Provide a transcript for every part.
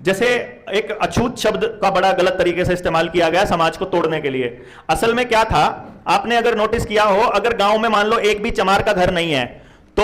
जैसे एक अछूत शब्द का बड़ा गलत तरीके से इस्तेमाल किया गया समाज को तोड़ने के लिए। असल में क्या था, आपने अगर नोटिस किया हो, अगर गांव में मान लो एक भी चमार का घर नहीं है, तो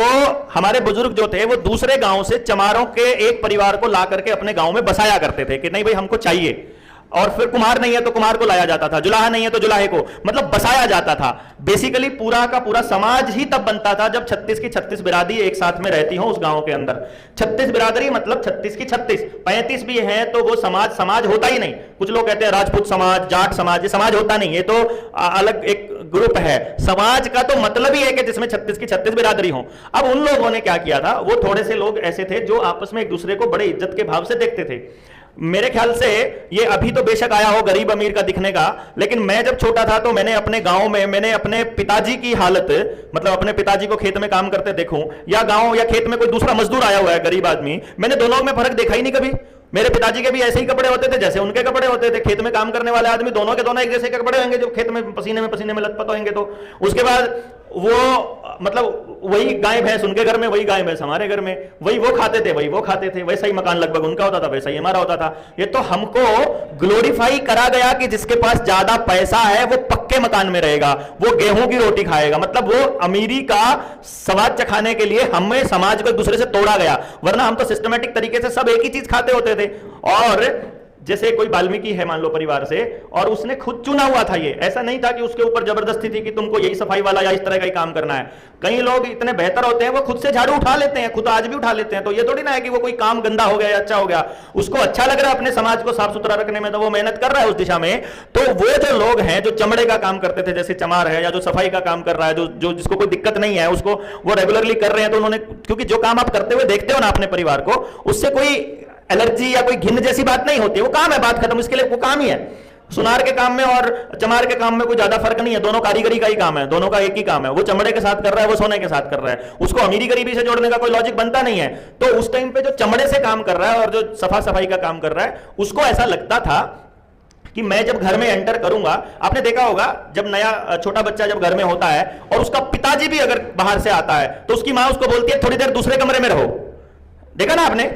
हमारे बुजुर्ग जो थे वो दूसरे गांव से चमारों के एक परिवार को ला करके अपने गांव में बसाया करते थे कि नहीं भाई हमको चाहिए। और फिर कुम्हार नहीं है तो कुम्हार को लाया जाता था, जुलाहा नहीं है तो जुलाहे को, मतलब बसाया जाता था। बेसिकली पूरा का पूरा समाज ही तब बनता था जब 36 की 36 बिरादरी एक साथ में रहती हो उस गांव के अंदर। 36 बिरादरी मतलब 36 की 36, 35 भी है तो वो समाज समाज होता ही नहीं। कुछ लोग कहते हैं राजपूत समाज, जाट समाज, ये समाज होता नहीं, ये तो अलग एक ग्रुप है। समाज का तो मतलब ही है कि जिसमें 36 की 36 बिरादरी हो। अब उन लोगों ने क्या किया था, वो थोड़े से लोग ऐसे थे जो आपस में एक दूसरे को बड़े इज्जत के भाव से देखते थे। मेरे ख्याल से ये अभी तो बेशक आया हो गरीब अमीर का दिखने का, लेकिन मैं जब छोटा था तो मैंने अपने गांव में मैंने अपने पिताजी की हालत, मतलब अपने पिताजी को खेत में काम करते देखूं या गांव या खेत में कोई दूसरा मजदूर आया हुआ है गरीब आदमी, मैंने दोनों में फर्क देखा ही नहीं कभी। मेरे पिताजी के भी ऐसे ही कपड़े होते थे जैसे उनके कपड़े होते थे। खेत में काम करने वाले आदमी दोनों के दोनों एक जैसे कपड़े होंगे जो खेत में पसीने में लथपथ होंगे। तो उसके बाद वो मतलब वही गाय भैंस उनके घर में, वही गाय भैंस हमारे घर में, वही वो खाते थे वही वो खाते थे, वैसा ही मकान लगभग उनका होता था वैसा ही हमारा होता था। ये तो हमको ग्लोरीफाई करा गया कि जिसके पास ज्यादा पैसा है वो पक्के मकान में रहेगा, वो गेहूं की रोटी खाएगा, मतलब वो अमीरी का स्वाद चखाने के लिए हमें समाज को एक दूसरे से तोड़ा गया। वरना हम तो सिस्टमेटिक तरीके से सब एक ही चीज खाते होते थे। और जैसे कोई वाल्मीकि है मान लो परिवार से, और उसने खुद चुना हुआ था, ये ऐसा नहीं था कि उसके ऊपर जबरदस्ती थी कि तुमको यही सफाई वाला या इस तरह का ही काम करना है। कई लोग इतने बेहतर होते हैं वो खुद से झाड़ू उठा लेते हैं, खुद आज भी उठा लेते हैं। तो ये थोड़ी ना है कि वो कोई काम गंदा हो गया या अच्छा हो गया, उसको अच्छा लग रहा है अपने समाज को साफ सुथरा रखने में तो वो मेहनत कर रहा है उस दिशा में। तो वो जो लोग हैं जो चमड़े का काम करते थे जैसे चमार है, या जो सफाई का काम कर रहा है, जो जिसको कोई दिक्कत नहीं है उसको वो रेगुलरली कर रहे हैं, तो उन्होंने, क्योंकि जो काम आप करते हुए देखते हो ना अपने परिवार को, उससे कोई एलर्जी या कोई घिन जैसी बात नहीं होती, वो काम है, बात खत्म, इसके लिए वो काम ही है। सुनार के काम में और चमार के काम में कोई ज्यादा फर्क नहीं है, दोनों कारीगरी का ही काम है, दोनों का एक ही काम है। वो चमड़े के साथ कर रहा है, वो सोने के साथ कर रहा है, उसको अमीरी गरीबी से जोड़ने का कोई लॉजिक बनता नहीं है। तो उस टाइम पे जो चमड़े से काम कर रहा है और जो सफा सफाई का काम कर रहा है, उसको ऐसा लगता था कि मैं जब घर में एंटर करूंगा, आपने देखा होगा जब नया छोटा बच्चा जब घर में होता है और उसका पिताजी भी अगर बाहर से आता है तो उसकी मां उसको बोलती है थोड़ी देर दूसरे कमरे में रहो। देखा ना आपने,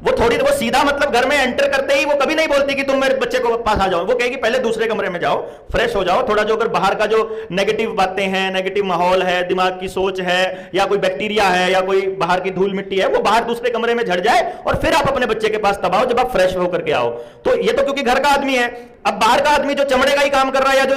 वो सीधा मतलब घर में एंटर करते ही वो कभी नहीं बोलती कि तुम मेरे बच्चे को पास आ जाओ, वो कहेगी पहले दूसरे कमरे में जाओ, फ्रेश हो जाओ, थोड़ा जो अगर बाहर का जो नेगेटिव बातें हैं, नेगेटिव माहौल है, दिमाग की सोच है, या कोई बैक्टीरिया है, या कोई बाहर की धूल मिट्टी है, वो बाहर दूसरे कमरे में झड़ जाए और फिर आप अपने बच्चे के पास तब आओ जब आप फ्रेश होकर के आओ। तो ये तो क्योंकि घर का आदमी है। अब बाहर का आदमी जो चमड़े का ही काम कर रहा है या जो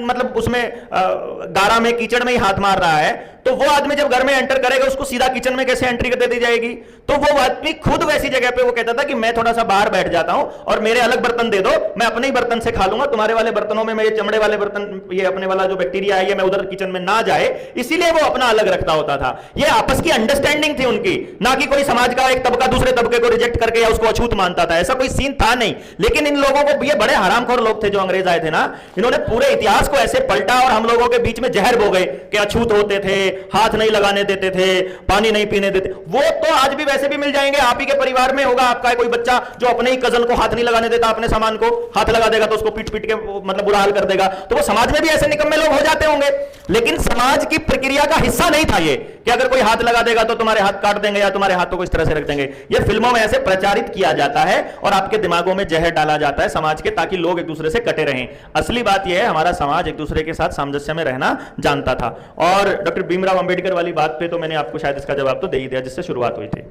मतलब उसमें गारा में कीचड़ में ही हाथ मार रहा है, तो वो आदमी जब घर में एंटर करेगा उसको सीधा किचन में कैसे एंट्री कर दे दी जाएगी। तो वो आदमी खुद वैसी जगह पे वो कहता था कि मैं थोड़ा सा बाहर बैठ जाता हूं और मेरे अलग बर्तन दे दो, मैं अपने ही बर्तन से खा लूंगा, तुम्हारे वाले बर्तनों में ये चमड़े वाले बर्तन, ये अपने वाला जो बैक्टीरिया है ये मैं उधर किचन में ना जाए, इसीलिए वो अपना अलग रखता होता था। ये आपस की अंडरस्टैंडिंग थी उनकी, ना कि कोई समाज का एक तबका दूसरे तबके को रिजेक्ट करके या उसको अछूत मानता था, ऐसा कोई सीन था नहीं। लेकिन इन लोगों को, ये बड़े हरामखोर लोग थे जो अंग्रेज आए थे ना, इन्होंने पूरे इतिहास को ऐसे पलटा और हम लोगों के बीच में जहर बो गए कि अछूत होते थे, हाथ नहीं लगाने देते थे, पानी नहीं पीने देते। वो तो आज भी वैसे भी मिल जाएंगे। आप ही के परिवार में होगा आपका कोई बच्चा जो अपने ही कजन को हाथ नहीं लगाने देता, अपने सामान को हाथ लगा देगा तो उसको पीट पीट के मतलब बुरा हाल कर देगा। तो वो समाज में भी ऐसे निकम्मे लोग हो जाते होंगे, लेकिन समाज की प्रक्रिया का हिस्सा नहीं था ये कि अगर कोई हाथ लगा देगा तो तुम्हारे हाथ काट देंगे या तुम्हारे हाथों को इस तरह से रख देंगे। ये फिल्मों में ऐसे प्रचारित किया जाता है और आपके दिमागों में जहर डाला जाता है समाज के, ताकि लोग एक दूसरे से कटे रहें। असली बात यह है हमारा समाज एक दूसरे के साथ सामंजस्य में रहना जानता था। और डॉक्टर भीमराव अंबेडकर वाली बात पे तो मैंने आपको शायद इसका जवाब तो दे ही दिया जिससे शुरुआत हुई थी।